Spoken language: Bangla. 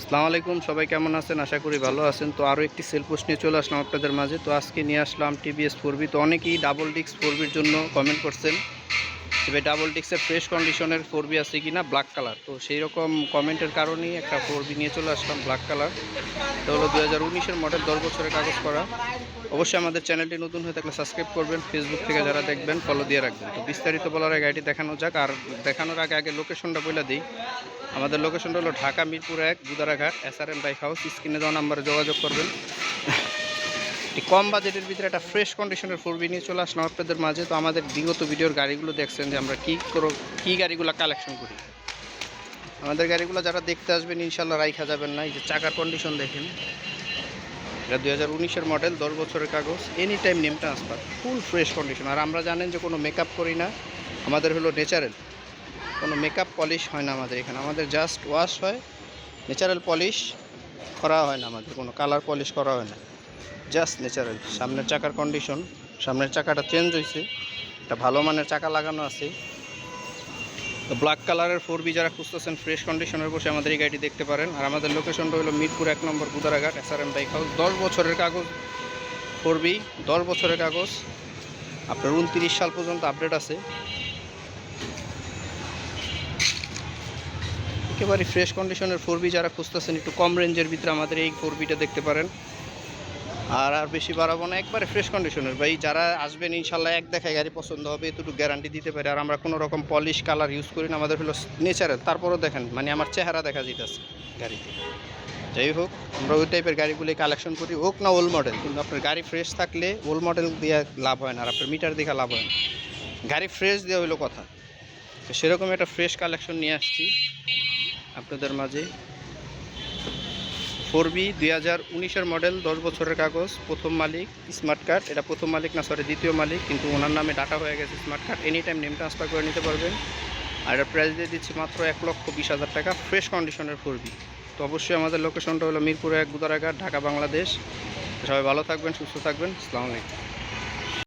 আসসালামু আলাইকুম, সবাই কেমন আছেন? আশা করি ভালো আছেন। তো আরও একটি সেল পোস্ট নিয়ে চলে আসলাম আপনাদের মাঝে। তো আজকে নিয়ে আসলাম টিভিএস 4B। তো অনেকেই ডাবল ডিস্ক 4Bর জন্য কমেন্ট করছেন যে ভাই ডাবল ডিস্কের ফ্রেশ কন্ডিশনের 4B আছে কি না, ব্ল্যাক কালার। তো সেই রকম কমেন্টের কারণেই একটা 4B নিয়ে চলে আসলাম ব্ল্যাক কালার। এটা হলো 2019-এর মডেল, 10 বছরের কাগজ করা। অবশ্যই আমাদের চ্যানেলটি নতুন হয়ে থাকলে সাবস্ক্রাইব করবেন, ফেসবুক থেকে যারা দেখবেন ফলো দিয়ে রাখবেন। তো বিস্তারিত বলার আগে গাড়িটি দেখানো যাক। আর দেখানোর আগে লোকেশনটা বলে দিই। আমাদের লোকেশনটা হলো ঢাকা মিরপুর 1, গুদারাঘাট, SRM বাইক হাউস। স্ক্রিনে দেওয়া নাম্বারে যোগাযোগ করবেন। কম বাজেটের ভিতরে একটা ফ্রেশ কন্ডিশনের 4B নিয়ে চলে আসলাম আপনাদের মাঝে। তো আমাদের বিগত ভিডিওর গাড়িগুলো দেখছেন যে আমরা কী গাড়িগুলো কালেকশন করি। আমাদের গাড়িগুলো যারা দেখতে আসবেন ইনশাল্লাহ রাইখা যাবেন না। এই যে চাকার কন্ডিশন দেখেন, এটা 2019-এর মডেল, 10 বছরের কাগজ, any time name transfer, full fresh condition. আর আমরা জানেন যে কোনো মেকআপ করি না, আমাদের হলো ন্যাচারাল, কোনো মেকআপ পলিশ হয় না আমাদের এখানে। আমাদের জাস্ট ওয়াশ হয়, ন্যাচারাল পলিশ করা হয় না, আমাদের কোনো কালার পলিশ করা হয় না, জাস্ট ন্যাচারাল। সামনের চাকার কন্ডিশন, সামনের চাকাটা চেঞ্জ হয়েছে, একটা ভালো মানের চাকা লাগানো আছে। তো ব্ল্যাক কালারের 4B যারা খুঁজতেছেন ফ্রেশ কন্ডিশনের, বসে আমাদের এই গাড়িটি দেখতে পারেন। আর আমাদের লোকেশনটা হলো মিরপুর 1 নম্বর, গুদারাঘাট, SRM বাইক হাউস। 10 বছরের কাগজ 4B, 10 বছরের কাগজ, আপনার 29 সাল পর্যন্ত আপডেট আছে। একেবারে ফ্রেশ কন্ডিশনের 4B যারা খুঁজতেছেন একটু কম রেঞ্জের ভিতরে, আমাদের এই 4Bটা দেখতে পারেন। আর বেশি বাড়াবো না, একবারে ফ্রেশ কন্ডিশনের ভাই। যারা আসবেন ইনশাল্লাহ এক দেখায় গাড়ি পছন্দ হবে, এতটুকু গ্যারান্টি দিতে পারে। আর আমরা কোনো রকম পলিশ কালার ইউজ করি না, আমাদের হলো ন্যাচারাল। তারপরেও দেখেন, মানে আমার চেহারা দেখা যেতেছে গাড়িতে। যাই হোক, আমরা ওই টাইপের গাড়িগুলি কালেকশন করি, হোক না ওল্ড মডেল। কিন্তু আপনার গাড়ি ফ্রেশ থাকলে ওল্ড মডেল দিয়ে লাভ হয় না, আর আপনার মিটার দেখে লাভ হয় না। গাড়ি ফ্রেশ দিয়ে হইলো কথা। তো সেরকম একটা ফ্রেশ কালেকশন নিয়ে আসছি আপনাদের মাঝে। 4B 2019-এর মডেল, 10 বছরের কাগজ, প্রথম মালিক, স্মার্ট কার্ড। এটা প্রথম মালিক না, সরি দ্বিতীয় মালিক, কিন্তু ওনার নামে ডাটা হয়ে গেছে smart card. Any time name transfer করে নিতে পারবেন। আর এটার প্রাইস দিয়ে দিচ্ছি মাত্র 1,20,000 টাকা, ফ্রেশ কন্ডিশনের 4B। তো অবশ্যই আমাদের লোকেশনটা হলো মিরপুর 1, গুদারাঘাট, ঢাকা, বাংলাদেশ। সবাই ভালো থাকবেন, সুস্থ থাকবেন। আসসালামু আলাইকুম।